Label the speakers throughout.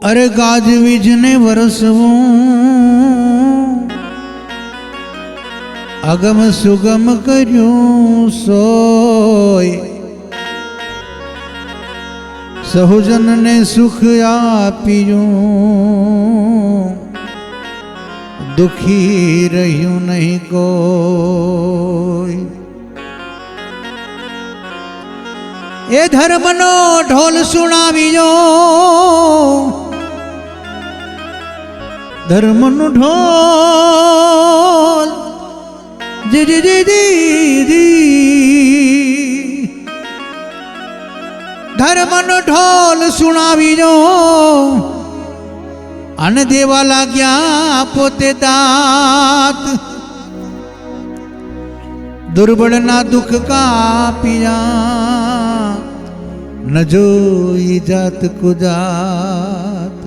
Speaker 1: अरे गाजवीज ने वरसवू अगम सुगम कर्यूं सोय सहुजन ने सुख आप्यूं दुखी रह्यूं नहीं कोई। ए धर्मनो ढोल सुनावियो धर्मनो ढोल जी जी जी जी जी धर्मनो ढोल सुनावियो अन देवा लाग्या पोते दात दुर्बल ना दुख का पिया न जोई जात को जात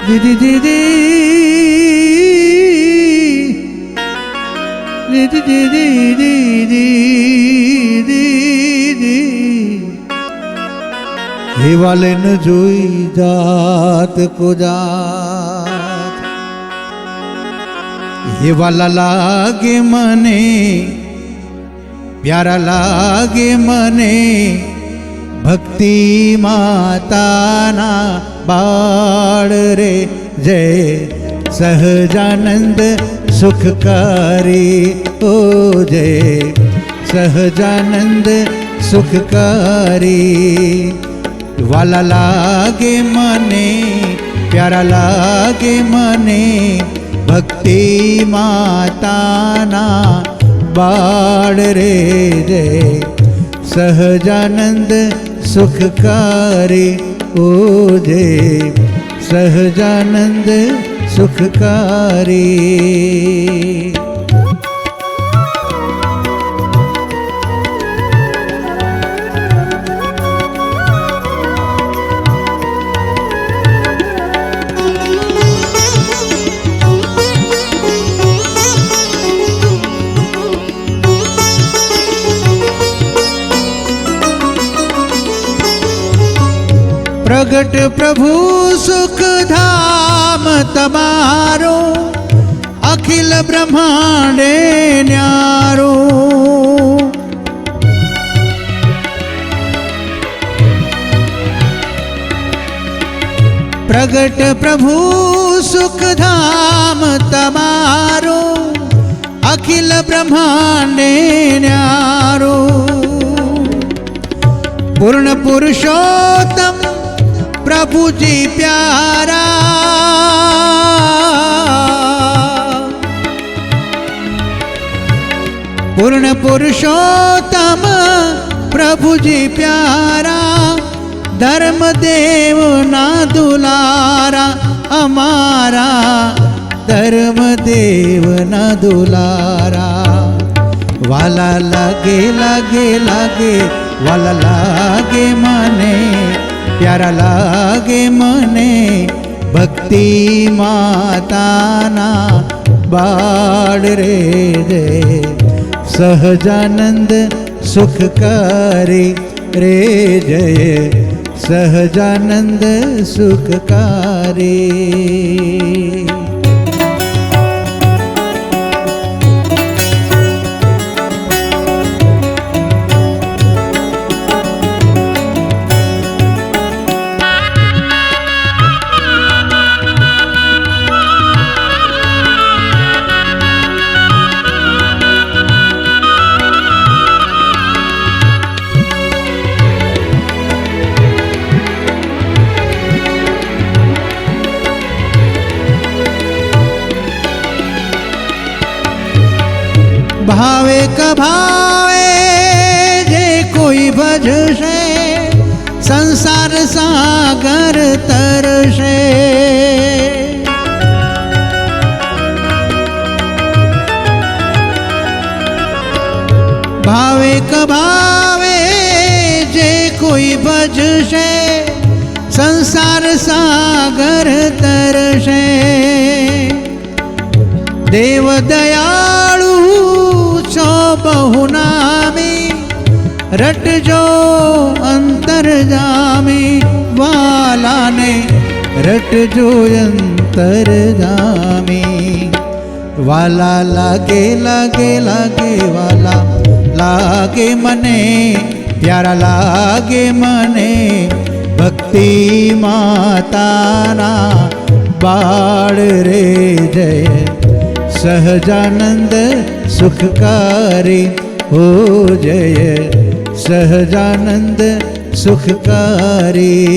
Speaker 1: जी जी जी जी जी जी जी जी जी जी हे वाले न जोई जात को जात हे वाला लागे मने प्यारा लागे मने भक्ति माता ना बाड़ रे जय सहजानंद सुखकारी ओ जय सहजानंद सुखकारी। वाला लागे मने प्यारा लागे मने भक्ति माता ना बाड़ रे जय सहजानंद सुखकारी ओ जय सहजानंद सुखकारी। प्रगट प्रभु सुख धाम तमारो अखिल ब्रह्मांडे न्यारो। प्रगट प्रभु सुख धाम तमारो अखिल ब्रह्मांडे न्यारो। पूर्ण पुरुषोत्तम प्रभु जी प्यारा पूर्ण पुरुषोत्तम प्रभु जी प्यारा धर्म देव ना दुलारा हमारा धर्म देव ना दुलारा। वाला लागे लागे लागे वाला लागे मने प्यारा लागे मने भक्ति माता ना बाड़ रे जय सहजानंद सुखकारी रे जय सहजानंद सुखकारी। भावे कभावे जे कोई भजसे संसार सागर तरसे। भावे कभावे जे कोई भजसे संसार सागर तरसे। देव दयालु छो बहुनामी रट जो अंतर जामी वाला ने રટજો અંતર જામે. વાલા લાગે લાગે લાગે વાલા લાગે મને, પ્યારા લાગે મને ભક્તિ માતાના બાળ રે. જય સહજાનંદ સુખકારી હો, જય સહજાનંદ સુખકારી.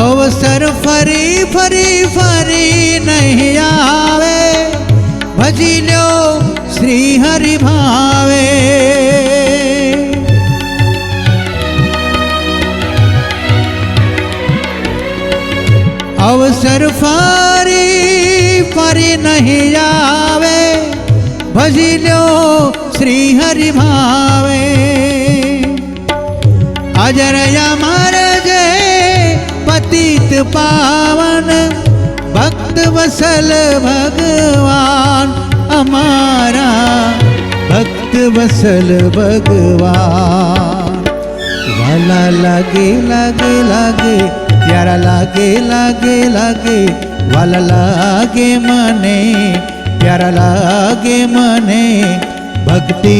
Speaker 1: અવસર ફરી ફરી ફરી નહીં આવે, ભજી લ્યો શ્રી હરિ ભાવે. અવસર ફરી ફરી નહીં આવે, ભજી લ્યો શ્રી હરિ ભાવે. અજર અમર જય પતિત પાવન ભક્ત વસલ ભગવાન અમારા, ભક્ત વસલ ભગવાન. વાલા લાગે લાગે લાગે, પ્યારા લાગે લાગે લાગે, વાલા લાગે મને, પ્યારા લાગે મને ભક્તિ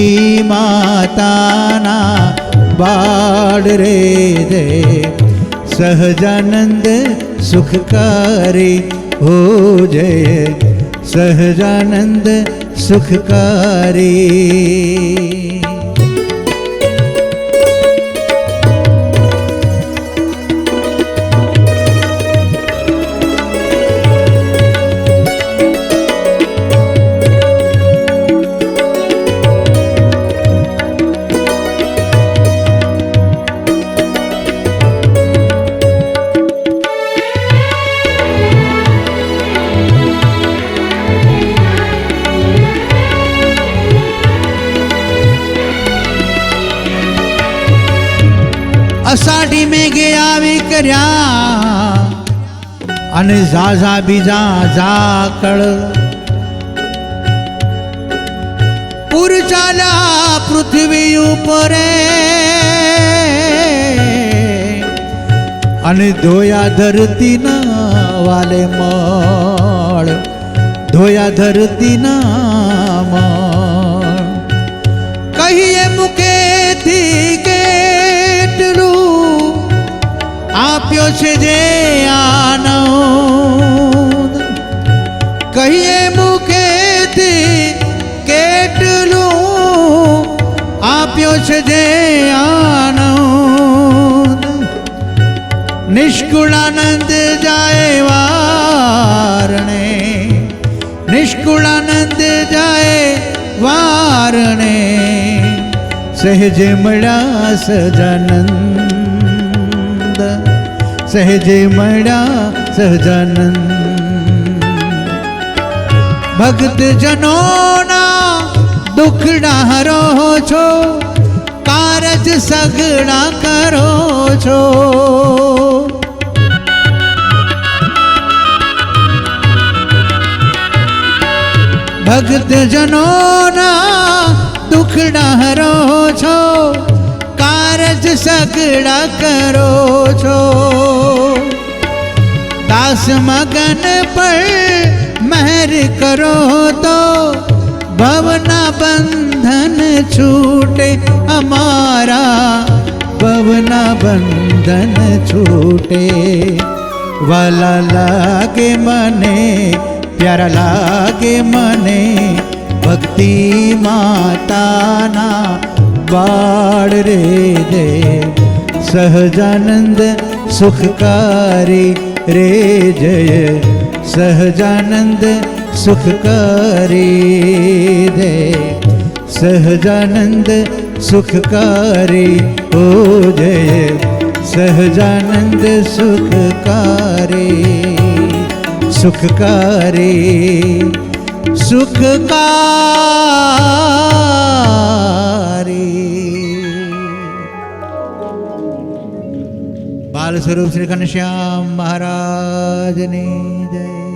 Speaker 1: માતાના બાળ રે. દે સહજાનંદ સુખકારી હો, જય સહજાનંદ સુખકારી. અષાઢી મેઘે આવી કર્યા અને ઝાઝા બીજા ઝાકળ, પૂર ચાલ્યા પૃથ્વી ઉપરે અને ધોયા ધરતીના વાલે મળ, ધોયા ધરતીના મળ. કહીએ મુખેથી આપ્યો છે જે આનંદ, કહીએ મુખેથી કેટલું આપ્યો છે જે આનંદ. નિષ્કુળાનંદ જાય વારણે, નિષ્કુળાનંદ જાય વારણે. સહેજે મળ્યા સહજાનંદ, સહેજે મળ્યા સહજાનંદ. ભક્ત જનોના દુખડા હરો છો, કારજ સગડા કરો છો. ભક્ત જનોના દુખડા હરો છો, કારજ સગડા કરો છો. દાસ મગન પર મહેર કરો તો ભવના બંધન છૂટે અમારા, ભવના બંધન છૂટે. વાલા લાગે મને, પ્યારા લાગે મને ભક્તિ માતાના બાળ રે. દે સહજાનંદ સુખકારી રે, જય સહજાનંદ સુખકારી. દે સહજાનંદ સુખકારી ઓ, જય સહજાનંદ સુખકારે સુખકારે સુખકારે. બાલ સ્વરૂપ શ્રી ઘનશ્યામ મહારાજની જય.